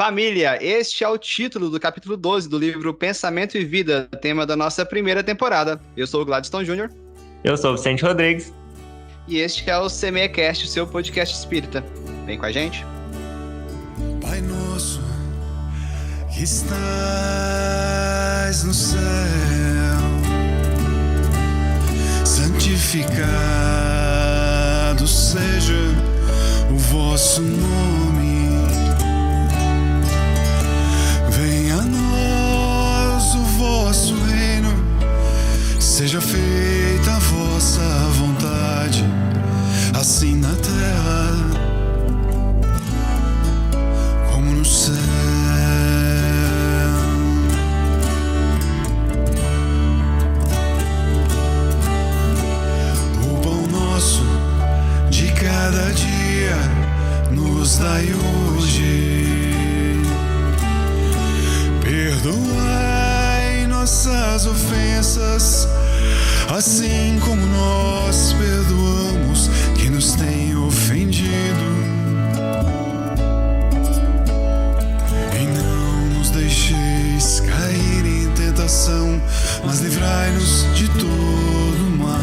Família, este é o título do capítulo 12 do livro Pensamento e Vida, tema da nossa primeira temporada. Eu sou o Gladstone Júnior. Eu sou o Vicente Rodrigues. E este é o CMEcast, o seu podcast espírita. Vem com a gente. Pai nosso, que estás no céu, santificado seja o vosso nome. Venha a nós o vosso reino, seja feita a vossa vontade, assim na terra como no céu. O pão nosso de cada dia nos dai hoje. Perdoai nossas ofensas, assim como nós perdoamos quem nos tem ofendido. E não nos deixeis cair em tentação, mas livrai-nos de todo mal.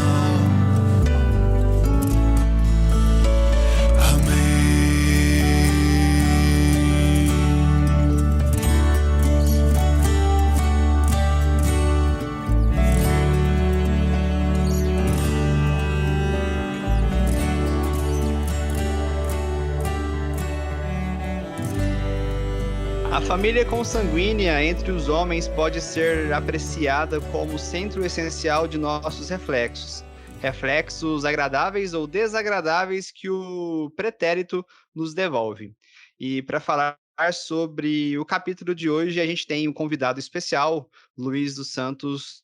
A família consanguínea entre os homens pode ser apreciada como o centro essencial de nossos reflexos. Reflexos agradáveis ou desagradáveis que o pretérito nos devolve. E para falar sobre o capítulo de hoje, a gente tem um convidado especial, Luiz dos Santos,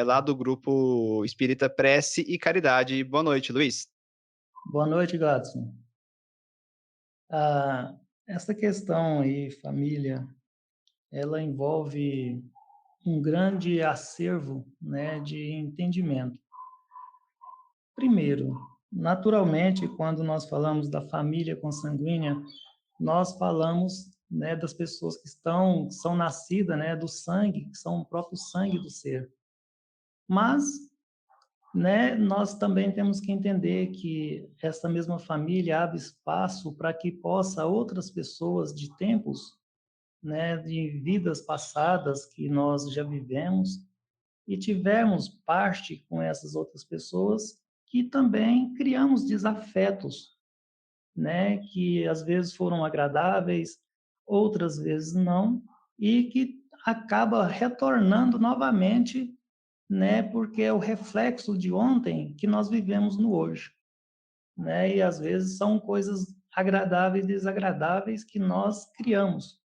lá do grupo Espírita Prece e Caridade. Boa noite, Luiz. Boa noite, Gladson. Essa questão aí, família, ela envolve um grande acervo, né, de entendimento. Primeiro, naturalmente, quando nós falamos da família consanguínea, nós falamos, né, das pessoas que são nascidas, né, do sangue, que são o próprio sangue do ser. Mas, né, nós também temos que entender que essa mesma família abre espaço para que possa outras pessoas de tempos, né, de vidas passadas que nós já vivemos e tivemos parte com essas outras pessoas que também criamos desafetos, né, que às vezes foram agradáveis, outras vezes não, e que acaba retornando novamente, né, porque é o reflexo de ontem que nós vivemos no hoje, né, e às vezes são coisas agradáveis e desagradáveis que nós criamos,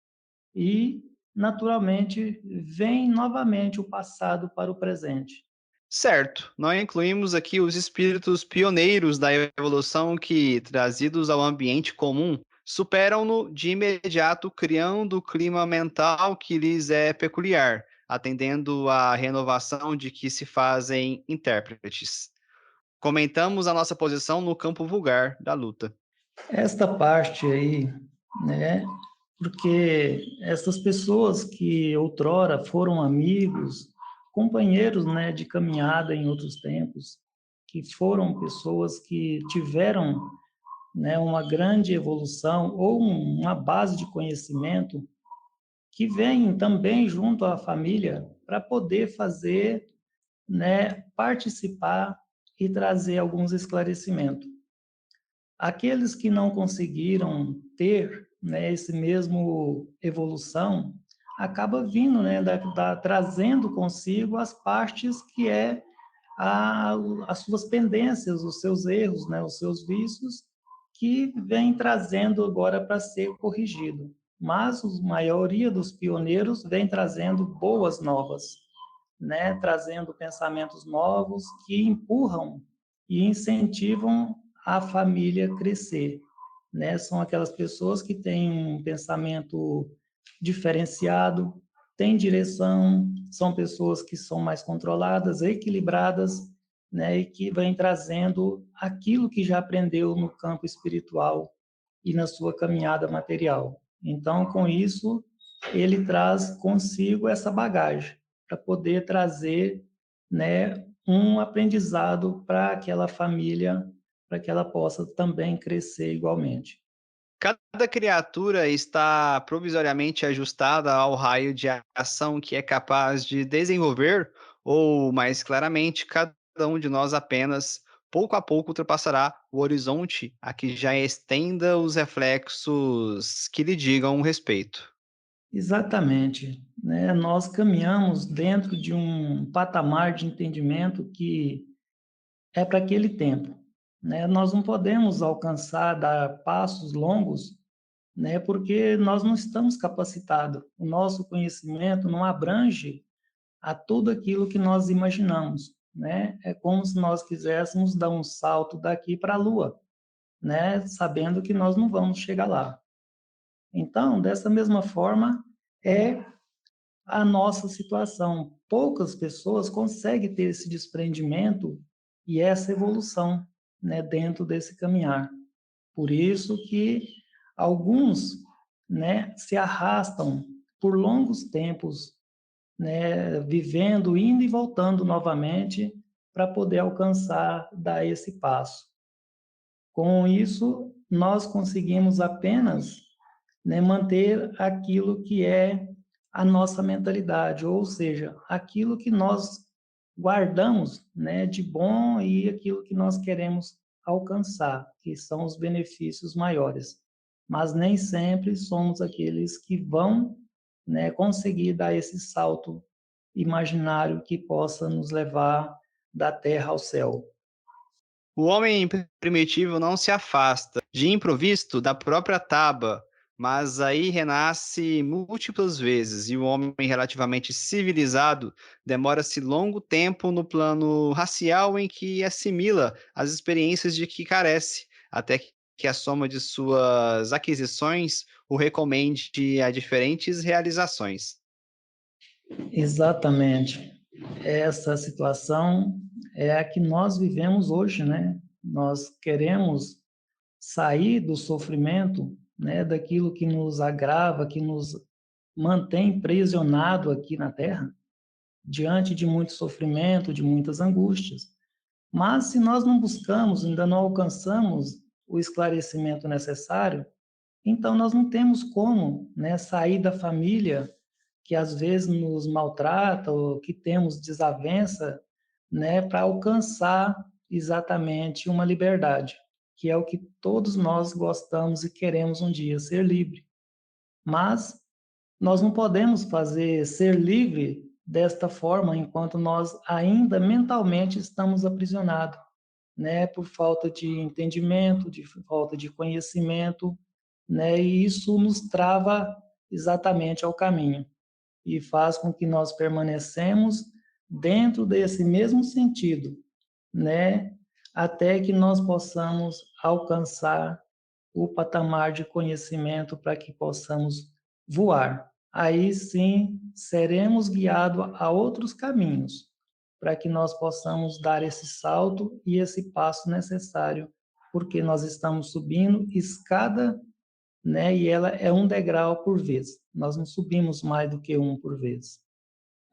e naturalmente vem novamente o passado para o presente. Certo, nós incluímos aqui os espíritos pioneiros da evolução que, trazidos ao ambiente comum, superam-no de imediato, criando o clima mental que lhes é peculiar, atendendo à renovação de que se fazem intérpretes. Comentamos a nossa posição no campo vulgar da luta. Esta parte aí, né, porque essas pessoas que outrora foram amigos, companheiros, né, de caminhada em outros tempos, que foram pessoas que tiveram, né, uma grande evolução ou uma base de conhecimento, que vem também junto à família para poder fazer, né, participar e trazer alguns esclarecimentos. Aqueles que não conseguiram ter, né, esse mesmo evolução, acaba vindo, né, trazendo consigo as partes que as suas pendências, os seus erros, né, os seus vícios, que vem trazendo agora para ser corrigido. Mas a maioria dos pioneiros vem trazendo boas novas, né, trazendo pensamentos novos que empurram e incentivam a família crescer, né? São aquelas pessoas que têm um pensamento diferenciado, têm direção, são pessoas que são mais controladas, equilibradas, né? E que vêm trazendo aquilo que já aprendeu no campo espiritual e na sua caminhada material. Então, com isso, ele traz consigo essa bagagem para poder trazer, né, um aprendizado para aquela família, para que ela possa também crescer igualmente. Cada criatura está provisoriamente ajustada ao raio de ação que é capaz de desenvolver, ou, mais claramente, cada um de nós apenas, pouco a pouco, ultrapassará o horizonte a que já estenda os reflexos que lhe digam respeito. Exatamente, né? Nós caminhamos dentro de um patamar de entendimento que é para aquele tempo, né? Nós não podemos alcançar, dar passos longos, né? Porque nós não estamos capacitados. O nosso conhecimento não abrange a tudo aquilo que nós imaginamos, né? É como se nós quiséssemos dar um salto daqui para a Lua, né? Sabendo que nós não vamos chegar lá. Então, dessa mesma forma, é a nossa situação. Poucas pessoas conseguem ter esse desprendimento e essa evolução, né, dentro desse caminhar. Por isso que alguns, né, se arrastam por longos tempos, né, vivendo, indo e voltando novamente para poder alcançar, dar esse passo. Com isso, nós conseguimos apenas, né, manter aquilo que é a nossa mentalidade, ou seja, aquilo que nós guardamos, né, de bom e aquilo que nós queremos alcançar, que são os benefícios maiores. Mas nem sempre somos aqueles que vão, né, conseguir dar esse salto imaginário que possa nos levar da terra ao céu. O homem primitivo não se afasta de improviso da própria taba, mas aí renasce múltiplas vezes, e o homem relativamente civilizado demora-se longo tempo no plano racial em que assimila as experiências de que carece, até que a soma de suas aquisições o recomende a diferentes realizações. Exatamente. Essa situação é a que nós vivemos hoje, né? Nós queremos sair do sofrimento, né, daquilo que nos agrava, que nos mantém prisionado aqui na Terra, diante de muito sofrimento, de muitas angústias. Mas se nós não buscamos, ainda não alcançamos o esclarecimento necessário, então nós não temos como, né, sair da família que às vezes nos maltrata ou que temos desavença, né, para alcançar exatamente uma liberdade, que é o que todos nós gostamos e queremos um dia ser livre. Mas nós não podemos fazer ser livre desta forma enquanto nós ainda mentalmente estamos aprisionados, né, por falta de entendimento, de falta de conhecimento, né, e isso nos trava exatamente ao caminho e faz com que nós permanecemos dentro desse mesmo sentido, né, até que nós possamos alcançar o patamar de conhecimento para que possamos voar. Aí sim seremos guiados a outros caminhos, para que nós possamos dar esse salto e esse passo necessário, porque nós estamos subindo escada, né? E ela é um degrau por vez. Nós não subimos mais do que um por vez.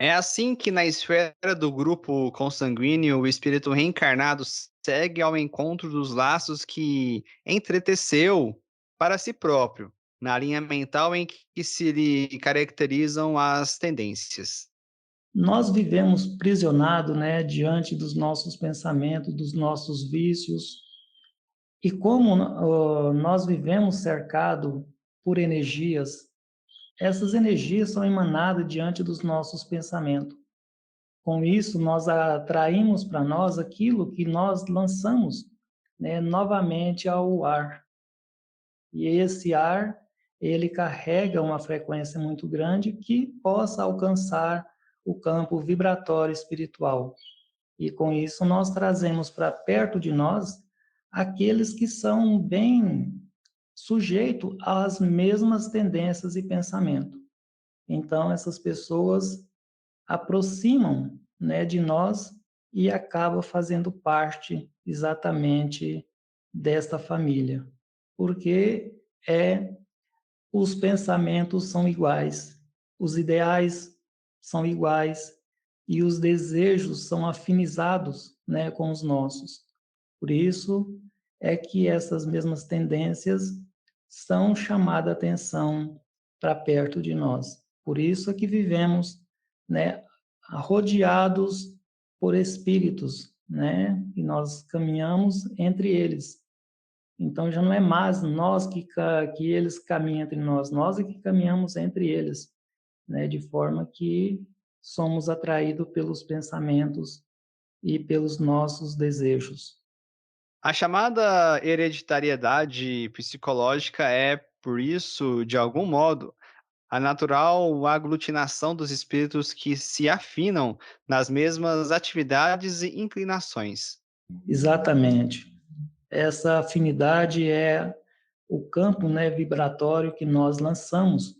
É assim que, na esfera do grupo consanguíneo, o espírito reencarnado segue ao encontro dos laços que entreteceu para si próprio, na linha mental em que se lhe caracterizam as tendências. Nós vivemos prisionados, né, diante dos nossos pensamentos, dos nossos vícios, e como nós vivemos cercado por energias, essas energias são emanadas diante dos nossos pensamentos. Com isso, nós atraímos para nós aquilo que nós lançamos, né, novamente ao ar. E esse ar, ele carrega uma frequência muito grande que possa alcançar o campo vibratório espiritual. E com isso nós trazemos para perto de nós aqueles que são bem sujeitos às mesmas tendências e pensamento. Então essas pessoas aproximam, né, de nós e acabam fazendo parte exatamente desta família, porque é os pensamentos são iguais, os ideais são iguais e os desejos são afinizados, né, com os nossos. Por isso é que essas mesmas tendências são chamadas a atenção para perto de nós. Por isso é que vivemos, né, rodeados por espíritos, né, e nós caminhamos entre eles. Então já não é mais nós que eles caminham entre nós, nós é que caminhamos entre eles, né, de forma que somos atraídos pelos pensamentos e pelos nossos desejos. A chamada hereditariedade psicológica é, por isso, de algum modo, a natural aglutinação dos espíritos que se afinam nas mesmas atividades e inclinações. Exatamente. Essa afinidade é o campo, né, vibratório que nós lançamos,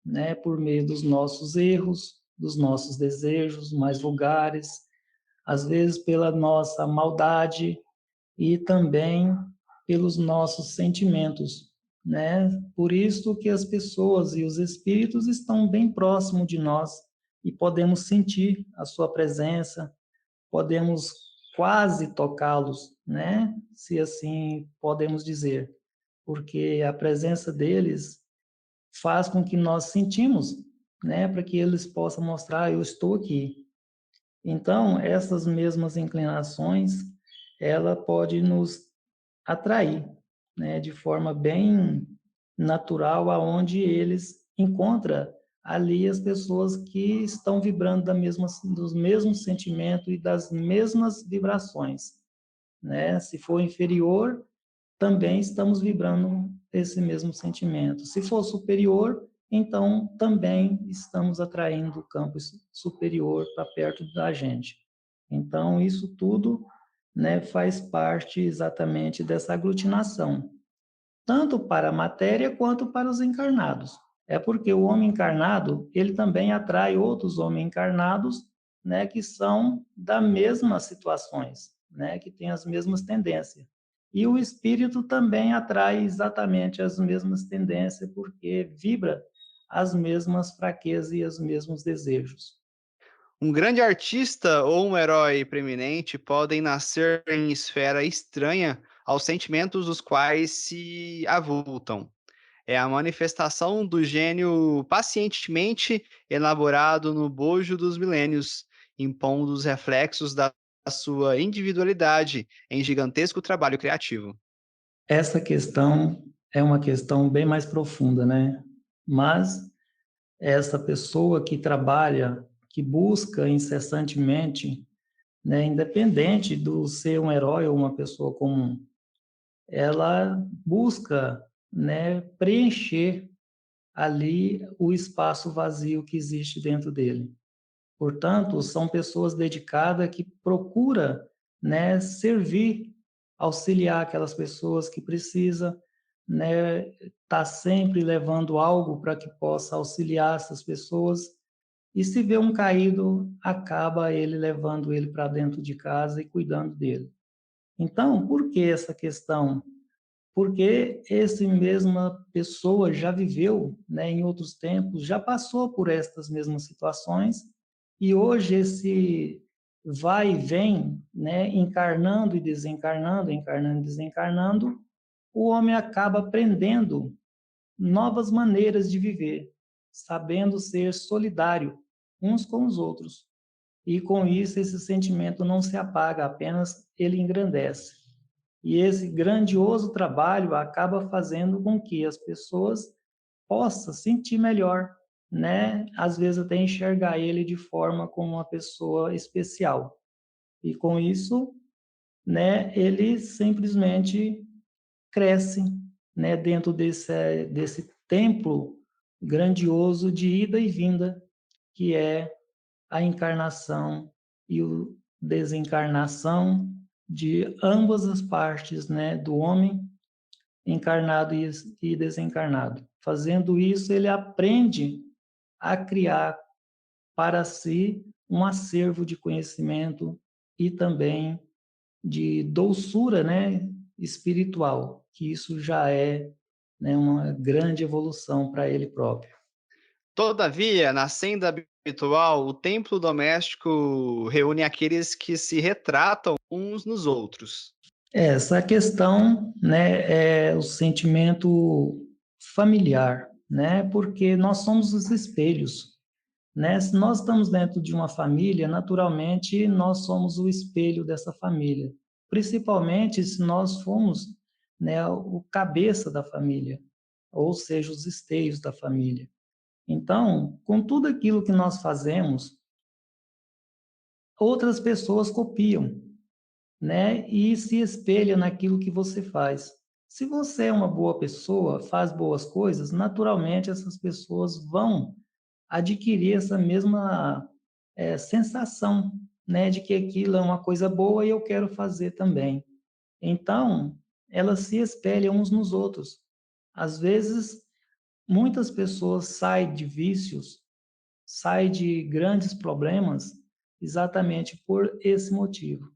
né, por meio dos nossos erros, dos nossos desejos mais vulgares, às vezes pela nossa maldade e também pelos nossos sentimentos, né? Por isso que as pessoas e os espíritos estão bem próximos de nós e podemos sentir a sua presença, podemos quase tocá-los, né? Se assim podemos dizer, porque a presença deles faz com que nós sentimos, né? Para que eles possam mostrar, eu estou aqui. Então, essas mesmas inclinações, ela pode nos atrair, né? De forma bem natural, aonde eles encontram ali as pessoas que estão vibrando dos mesmos sentimentos e das mesmas vibrações, né? Se for inferior, também estamos vibrando esse mesmo sentimento. Se for superior, então também estamos atraindo o campo superior para perto da gente. Então, isso tudo, né, faz parte exatamente dessa aglutinação, tanto para a matéria quanto para os encarnados. É porque o homem encarnado, ele também atrai outros homens encarnados, né, que são das mesmas situações, né, que têm as mesmas tendências. E o espírito também atrai exatamente as mesmas tendências, porque vibra as mesmas fraquezas e os mesmos desejos. Um grande artista ou um herói preeminente podem nascer em esfera estranha aos sentimentos dos quais se avultam. É a manifestação do gênio pacientemente elaborado no bojo dos milênios, impondo os reflexos da sua individualidade em gigantesco trabalho criativo. Essa questão é uma questão bem mais profunda, né? Mas essa pessoa que trabalha, que busca incessantemente, né, independente do ser um herói ou uma pessoa comum, ela busca, né, preencher ali o espaço vazio que existe dentro dele. Portanto, são pessoas dedicadas que procuram, né, servir, auxiliar aquelas pessoas que precisam, né, tá sempre levando algo para que possa auxiliar essas pessoas. E se vê um caído, acaba ele levando ele para dentro de casa e cuidando dele. Então, por que essa questão? Porque essa mesma pessoa já viveu, né, em outros tempos, já passou por estas mesmas situações, e hoje esse vai e vem, né, encarnando e desencarnando, encarnando e desencarnando, o homem acaba aprendendo novas maneiras de viver, sabendo ser solidário uns com os outros. E com isso esse sentimento não se apaga, apenas ele engrandece. E esse grandioso trabalho acaba fazendo com que as pessoas possam sentir melhor, né? Às vezes até enxergar ele de forma como uma pessoa especial. E com isso, né, ele simplesmente cresce, né, dentro desse templo grandioso de ida e vinda, que é a encarnação e a desencarnação de ambas as partes, né, do homem encarnado e desencarnado. Fazendo isso, ele aprende a criar para si um acervo de conhecimento e também de doçura, né, espiritual, que isso já é né, uma grande evolução para ele próprio. Todavia, na senda habitual, o templo doméstico reúne aqueles que se retratam uns nos outros. Essa questão, né, é o sentimento familiar, né, porque nós somos os espelhos, né? Se nós estamos dentro de uma família, naturalmente nós somos o espelho dessa família, principalmente se nós formos, né, o cabeça da família, ou seja, os esteios da família. Então, com tudo aquilo que nós fazemos, outras pessoas copiam, né? E se espelha naquilo que você faz. Se você é uma boa pessoa, faz boas coisas, naturalmente essas pessoas vão adquirir essa mesma sensação, né, de que aquilo é uma coisa boa e eu quero fazer também. Então, elas se espelham uns nos outros. Às vezes, muitas pessoas saem de vícios, saem de grandes problemas, exatamente por esse motivo,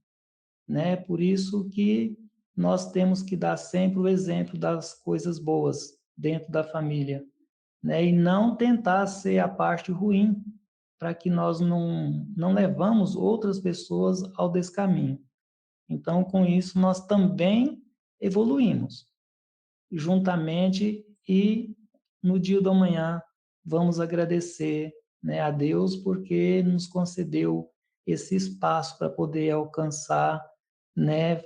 né? Por isso que nós temos que dar sempre o exemplo das coisas boas dentro da família, né? E não tentar ser a parte ruim, para que nós não levamos outras pessoas ao descaminho. Então, com isso, nós também evoluímos juntamente e no dia do amanhã vamos agradecer, né, a Deus porque nos concedeu esse espaço para poder alcançar, né,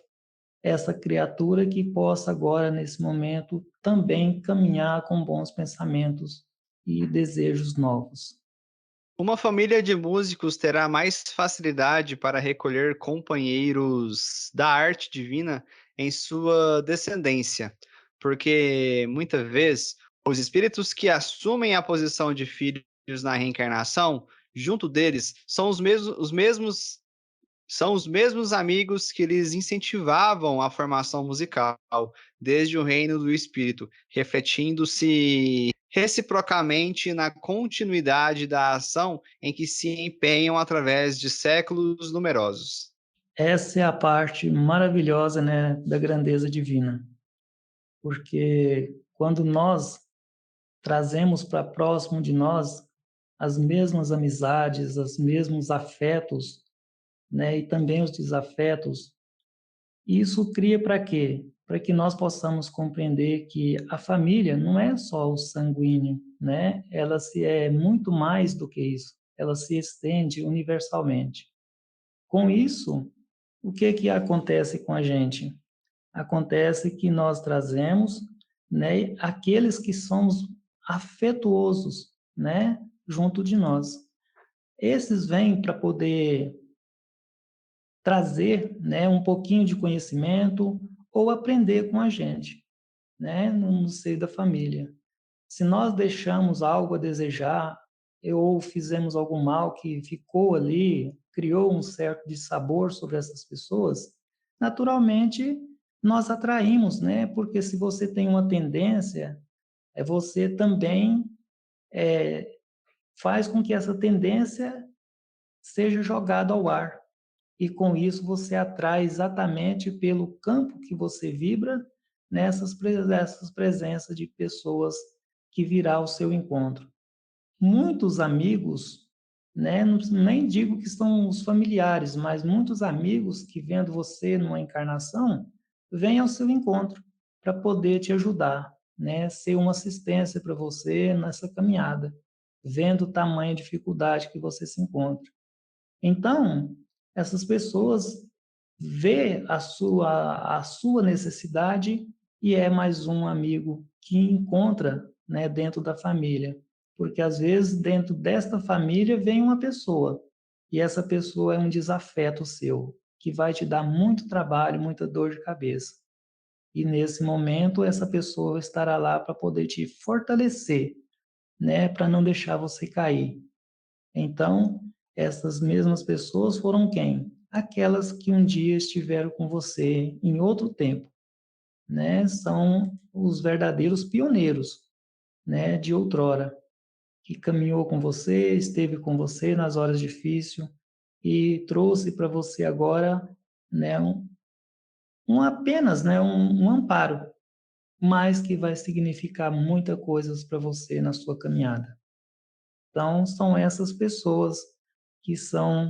essa criatura que possa agora, nesse momento, também caminhar com bons pensamentos e desejos novos. Uma família de músicos terá mais facilidade para recolher companheiros da arte divina em sua descendência, porque muitas vezes os espíritos que assumem a posição de filhos na reencarnação, junto deles, são os mesmos amigos que lhes incentivavam a formação musical, desde o reino do espírito, refletindo-se reciprocamente na continuidade da ação em que se empenham através de séculos numerosos. Essa é a parte maravilhosa, né, da grandeza divina, porque quando nós trazemos para próximo de nós as mesmas amizades, os mesmos afetos, né, e também os desafetos, isso cria para quê? Para que nós possamos compreender que a família não é só o sanguíneo, né? Ela se é muito mais do que isso. Ela se estende universalmente. Com isso, o que que acontece com a gente? Acontece que nós trazemos, né, aqueles que somos afetuosos, né, junto de nós. Esses vêm para poder trazer, né, um pouquinho de conhecimento ou aprender com a gente, né, no seio da família. Se nós deixamos algo a desejar ou fizemos algum mal que ficou ali, criou um certo dissabor sobre essas pessoas, naturalmente nós atraímos, né? Porque se você tem uma tendência, você também faz com que essa tendência seja jogada ao ar. E com isso você atrai exatamente pelo campo que você vibra essas presenças de pessoas que virá ao seu encontro. Muitos amigos, né, nem digo que são os familiares, mas muitos amigos que vendo você numa encarnação, vêm ao seu encontro para poder te ajudar, né, ser uma assistência para você nessa caminhada, vendo o tamanho de dificuldade que você se encontra. Então, essas pessoas vê a sua necessidade e é mais um amigo que encontra, né, dentro da família. Porque às vezes dentro desta família vem uma pessoa e essa pessoa é um desafeto seu, que vai te dar muito trabalho, muita dor de cabeça. E nesse momento essa pessoa estará lá para poder te fortalecer, né, para não deixar você cair. Então, essas mesmas pessoas foram quem? Aquelas que um dia estiveram com você em outro tempo, né? São os verdadeiros pioneiros, né, de outrora, que caminhou com você, esteve com você nas horas difíceis e trouxe para você agora, né, um apenas, né, um amparo, mas que vai significar muitas coisas para você na sua caminhada. Então, são essas pessoas que são,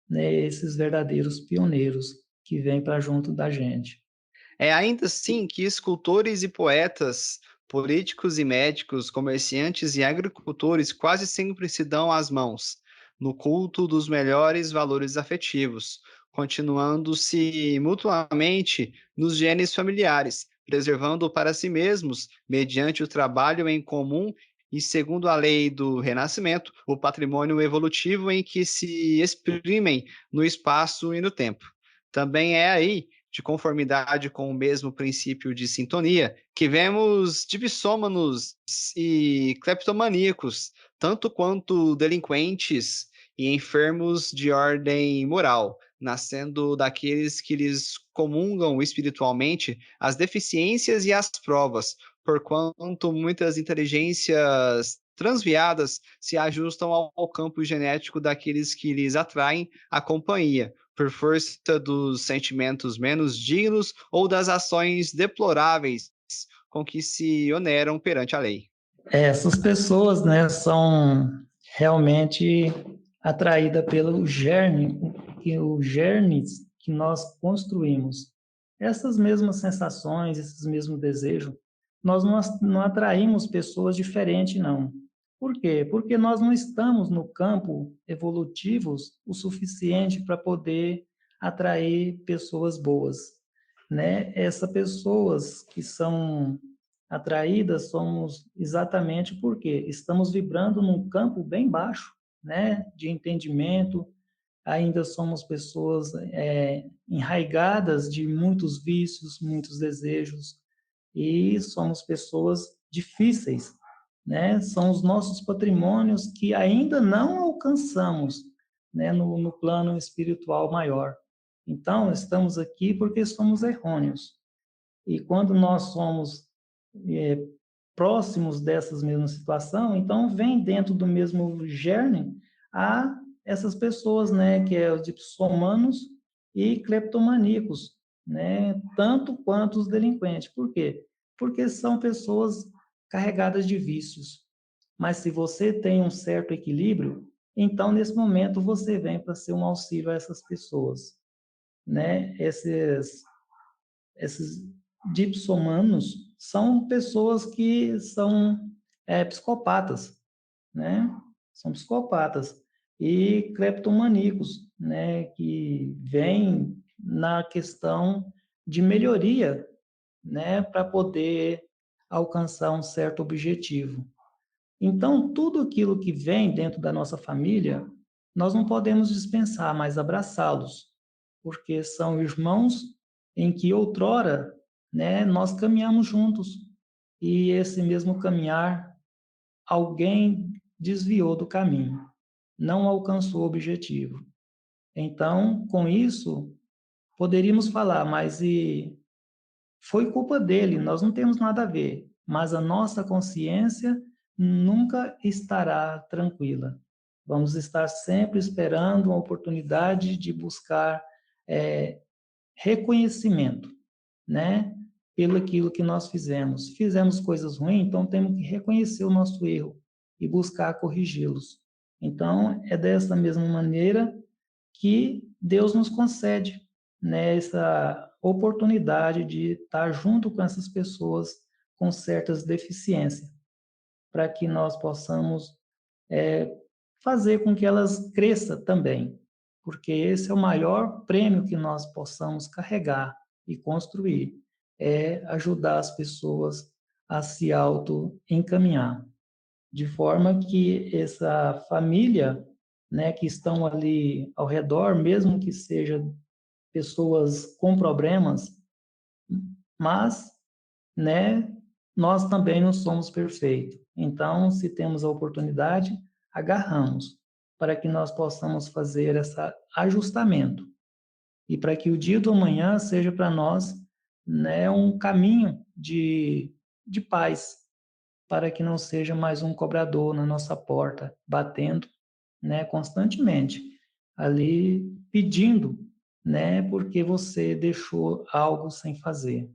né, esses verdadeiros pioneiros que vêm para junto da gente. É ainda assim que escultores e poetas, políticos e médicos, comerciantes e agricultores quase sempre se dão as mãos no culto dos melhores valores afetivos, continuando-se mutuamente nos genes familiares, preservando para si mesmos, mediante o trabalho em comum e segundo a lei do renascimento, o patrimônio evolutivo em que se exprimem no espaço e no tempo. Também é aí de conformidade com o mesmo princípio de sintonia, que vemos dipsômanos e cleptomaníacos, tanto quanto delinquentes e enfermos de ordem moral, nascendo daqueles que lhes comungam espiritualmente as deficiências e as provas, porquanto muitas inteligências transviadas se ajustam ao campo genético daqueles que lhes atraem a companhia, por força dos sentimentos menos dignos ou das ações deploráveis com que se oneram perante a lei. Essas pessoas, né, são realmente atraídas pelo germe, os germes que nós construímos. Essas mesmas sensações, esses mesmos desejos, nós não atraímos pessoas diferentes, não. Por quê? Porque nós não estamos no campo evolutivos o suficiente para poder atrair pessoas boas, né? Essas pessoas que são atraídas somos exatamente porque estamos vibrando num campo bem baixo, né, de entendimento, ainda somos pessoas enraigadas de muitos vícios, muitos desejos, e somos pessoas difíceis, né, são os nossos patrimônios que ainda não alcançamos, né, no plano espiritual maior. Então, estamos aqui porque somos errôneos. E quando nós somos é, próximos dessas mesmas situações, então vem dentro do mesmo germe a essas pessoas, né, que é os dipsomanos e cleptomaníacos, né, tanto quanto os delinquentes. Por quê? Porque são pessoas carregadas de vícios. Mas se você tem um certo equilíbrio, então nesse momento você vem para ser um auxílio a essas pessoas, né? Esses dipsomanos são pessoas que são psicopatas, né? São psicopatas e cleptomaníacos, né? Que vêm na questão de melhoria, né? Para poder alcançar um certo objetivo. Então, tudo aquilo que vem dentro da nossa família, nós não podemos dispensar, mas abraçá-los, porque são irmãos em que outrora, né, nós caminhamos juntos. E esse mesmo caminhar, alguém desviou do caminho, não alcançou o objetivo. Então, com isso, poderíamos falar, mas foi culpa dele, nós não temos nada a ver, mas a nossa consciência nunca estará tranquila. Vamos estar sempre esperando uma oportunidade de buscar reconhecimento, né? Pelo aquilo que nós fizemos. Fizemos coisas ruins, então temos que reconhecer o nosso erro e buscar corrigi-los. Então, é dessa mesma maneira que Deus nos concede, né, essa oportunidade de estar junto com essas pessoas com certas deficiências, para que nós possamos fazer com que elas cresçam também, porque esse é o maior prêmio que nós possamos carregar e construir, é ajudar as pessoas a se auto-encaminhar, de forma que essa família, né, que estão ali ao redor, mesmo que sejam pessoas com problemas, mas, né, nós também não somos perfeitos. Então, se temos a oportunidade, agarramos para que nós possamos fazer esse ajustamento e para que o dia do amanhã seja para nós, né, um caminho de paz, para que não seja mais um cobrador na nossa porta, batendo, né, constantemente, ali pedindo, né, porque você deixou algo sem fazer.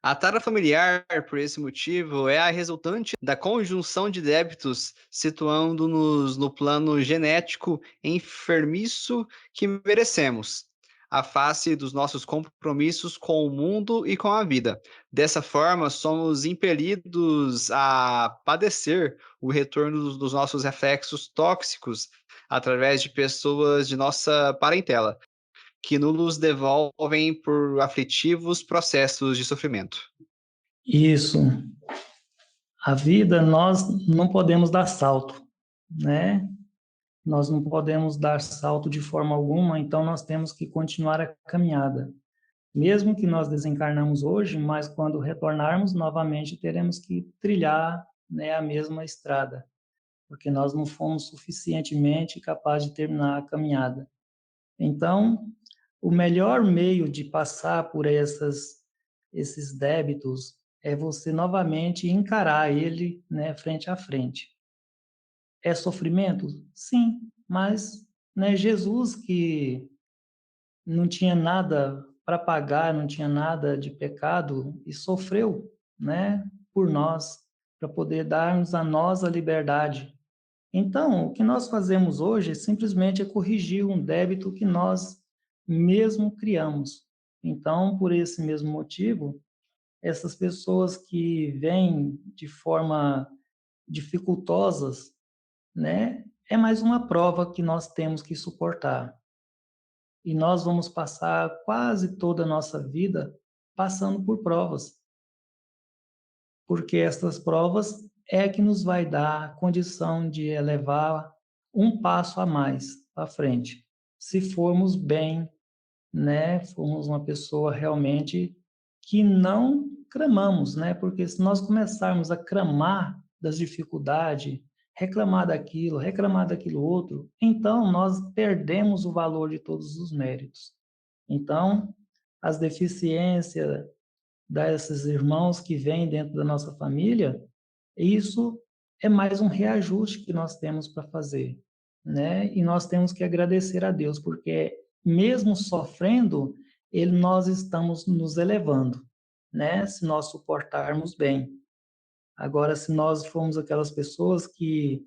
A tara familiar, por esse motivo, é a resultante da conjunção de débitos, situando-nos no plano genético enfermiço que merecemos, à face dos nossos compromissos com o mundo e com a vida. Dessa forma, somos impelidos a padecer o retorno dos nossos reflexos tóxicos através de pessoas de nossa parentela, que nos devolvem por aflitivos processos de sofrimento. Isso. A vida nós não podemos dar salto, né? Nós não podemos dar salto de forma alguma, então nós temos que continuar a caminhada. Mesmo que nós desencarnamos hoje, mas quando retornarmos novamente teremos que trilhar, né, a mesma estrada, porque nós não fomos suficientemente capazes de terminar a caminhada. Então, o melhor meio de passar por esses débitos é você novamente encarar ele, né, frente a frente. É sofrimento? Sim, mas, né, Jesus que não tinha nada para pagar, não tinha nada de pecado e sofreu, né, por nós, para poder darmos a nós a liberdade. Então, o que nós fazemos hoje simplesmente é corrigir um débito que nós mesmo criamos. Então, por esse mesmo motivo, essas pessoas que vêm de forma dificultosas, né, é mais uma prova que nós temos que suportar. E nós vamos passar quase toda a nossa vida passando por provas, porque essas provas é que nos vai dar a condição de elevar um passo a mais para frente. Se formos bem, né, formos uma pessoa realmente que não cramamos, né? Porque se nós começarmos a cramar das dificuldades, reclamar daquilo outro, então nós perdemos o valor de todos os méritos. Então, as deficiências desses irmãos que vêm dentro da nossa família, isso é mais um reajuste que nós temos para fazer, né? E nós temos que agradecer a Deus, porque mesmo sofrendo, nós estamos nos elevando, né? Se nós suportarmos bem. Agora, se nós formos aquelas pessoas que,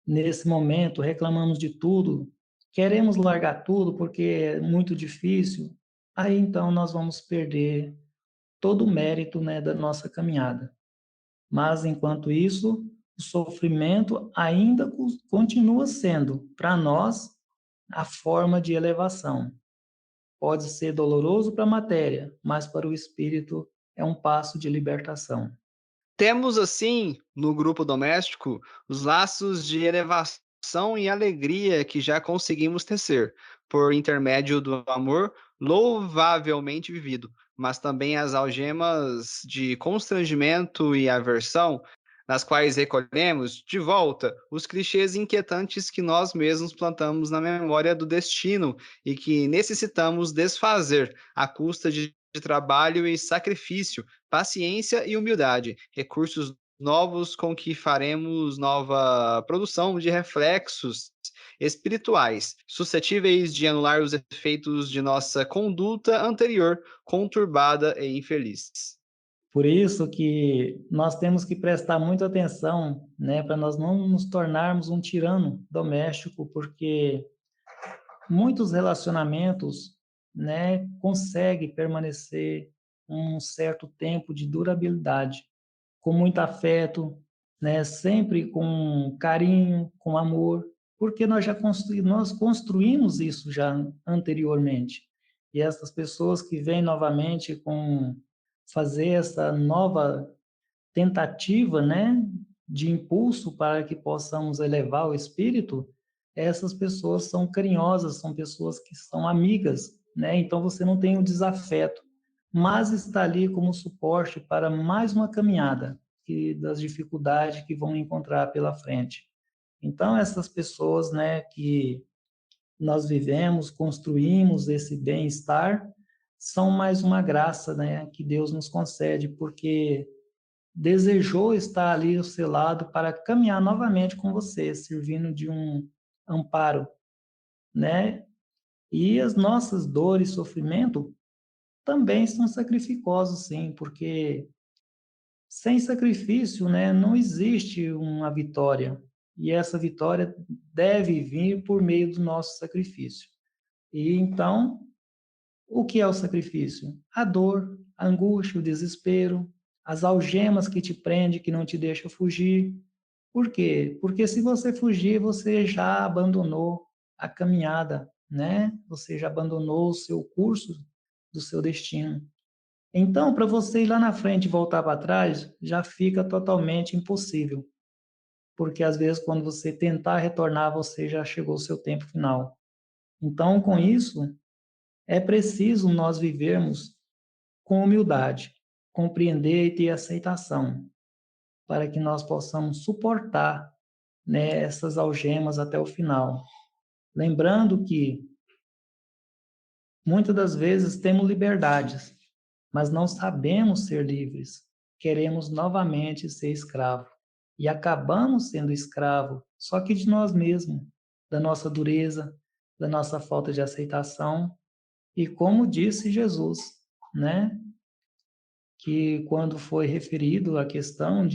nesse momento, reclamamos de tudo, queremos largar tudo porque é muito difícil, aí então nós vamos perder todo o mérito, né, da nossa caminhada. Mas, enquanto isso, o sofrimento ainda continua sendo, para nós, a forma de elevação. Pode ser doloroso para a matéria, mas para o espírito é um passo de libertação. Temos, assim, no grupo doméstico, os laços de elevação e alegria que já conseguimos tecer, por intermédio do amor louvavelmente vivido, mas também as algemas de constrangimento e aversão, nas quais recolhemos, de volta, os clichês inquietantes que nós mesmos plantamos na memória do destino e que necessitamos desfazer à custa de trabalho e sacrifício, paciência e humildade, recursos novos com que faremos nova produção de reflexos espirituais, suscetíveis de anular os efeitos de nossa conduta anterior, conturbada e infeliz. Por isso que nós temos que prestar muita atenção, né, para nós não nos tornarmos um tirano doméstico, porque muitos relacionamentos, né, conseguem permanecer um certo tempo de durabilidade, com muito afeto, né, sempre com carinho, com amor, porque nós construímos isso já anteriormente. E essas pessoas que vêm novamente com fazer essa nova tentativa, né, de impulso para que possamos elevar o espírito, essas pessoas são carinhosas, são pessoas que são amigas, né? Então você não tem o desafeto, mas está ali como suporte para mais uma caminhada das dificuldades que vão encontrar pela frente. Então essas pessoas, né, que nós vivemos, construímos esse bem-estar, são mais uma graça, né, que Deus nos concede, porque desejou estar ali ao seu lado para caminhar novamente com você, servindo de um amparo, né? E as nossas dores, sofrimento, também são sacrificosos, sim, porque sem sacrifício, né, não existe uma vitória. E essa vitória deve vir por meio do nosso sacrifício. E então, o que é o sacrifício? A dor, a angústia, o desespero, as algemas que te prendem, que não te deixam fugir. Por quê? Porque se você fugir, você já abandonou a caminhada, né? Você já abandonou o seu curso do seu destino. Então, para você ir lá na frente e voltar para trás, já fica totalmente impossível. Porque às vezes quando você tentar retornar, você já chegou ao seu tempo final. Então, com isso, é preciso nós vivermos com humildade, compreender e ter aceitação, para que nós possamos suportar, né, essas algemas até o final. Lembrando que muitas das vezes temos liberdades, mas não sabemos ser livres. Queremos novamente ser escravo. E acabamos sendo escravo, só que de nós mesmos, da nossa dureza, da nossa falta de aceitação. E como disse Jesus, né? Que quando foi referido a questão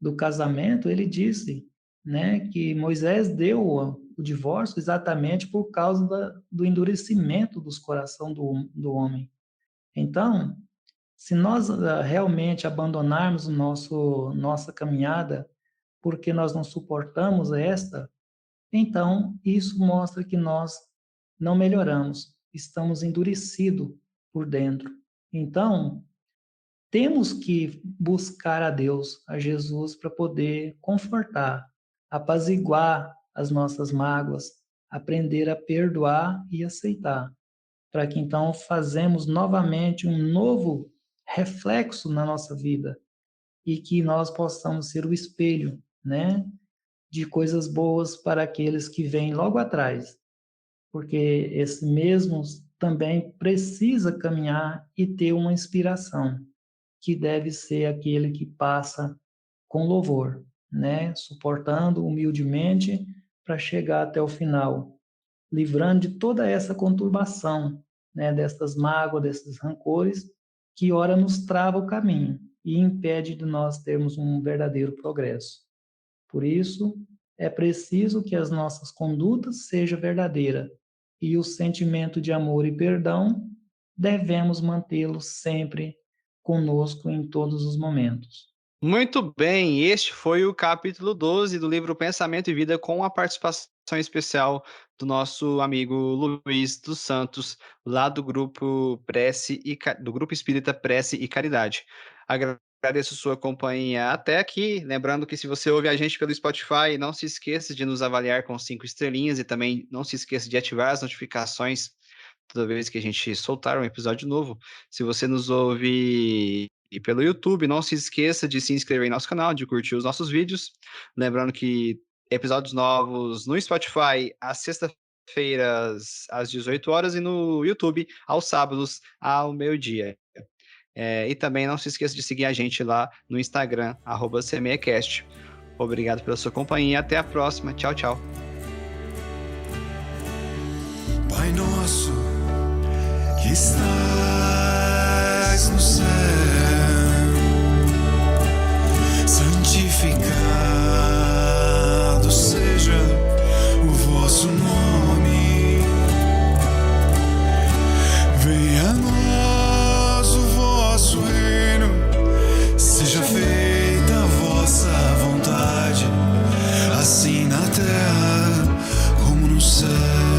do casamento, ele disse, né, que Moisés deu o divórcio exatamente por causa do endurecimento dos corações do homem. Então, se nós realmente abandonarmos nossa caminhada porque nós não suportamos esta, então isso mostra que nós não melhoramos, estamos endurecidos por dentro. Então, temos que buscar a Deus, a Jesus, para poder confortar, apaziguar as nossas mágoas, aprender a perdoar e aceitar, para que então fazemos novamente um novo reflexo na nossa vida e que nós possamos ser o espelho, né, de coisas boas para aqueles que vêm logo atrás, porque esses mesmos também precisa caminhar e ter uma inspiração, que deve ser aquele que passa com louvor, né, suportando humildemente para chegar até o final, livrando de toda essa conturbação, né, dessas mágoas, desses rancores, que ora nos trava o caminho e impede de nós termos um verdadeiro progresso. Por isso, é preciso que as nossas condutas sejam verdadeiras e o sentimento de amor e perdão devemos mantê-lo sempre conosco em todos os momentos. Muito bem, este foi o capítulo 12 do livro Pensamento e Vida, com a participação especial do nosso amigo Luiz dos Santos, lá do grupo do Grupo Espírita Prece e Caridade. Agradeço sua companhia até aqui, lembrando que se você ouve a gente pelo Spotify, não se esqueça de nos avaliar com 5 estrelinhas e também não se esqueça de ativar as notificações toda vez que a gente soltar um episódio novo. Se você nos ouve pelo YouTube, não se esqueça de se inscrever em nosso canal, de curtir os nossos vídeos. Lembrando que episódios novos no Spotify às sextas-feiras às 18 horas e no YouTube aos sábados ao meio-dia. E também não se esqueça de seguir a gente lá no Instagram, @CMEcast. Obrigado pela sua companhia, até a próxima. Tchau, tchau. Pai nosso, que estás no céu, santificado seja o vosso nome. Venha a nós o vosso reino, seja feita a vossa vontade, assim na terra como no céu.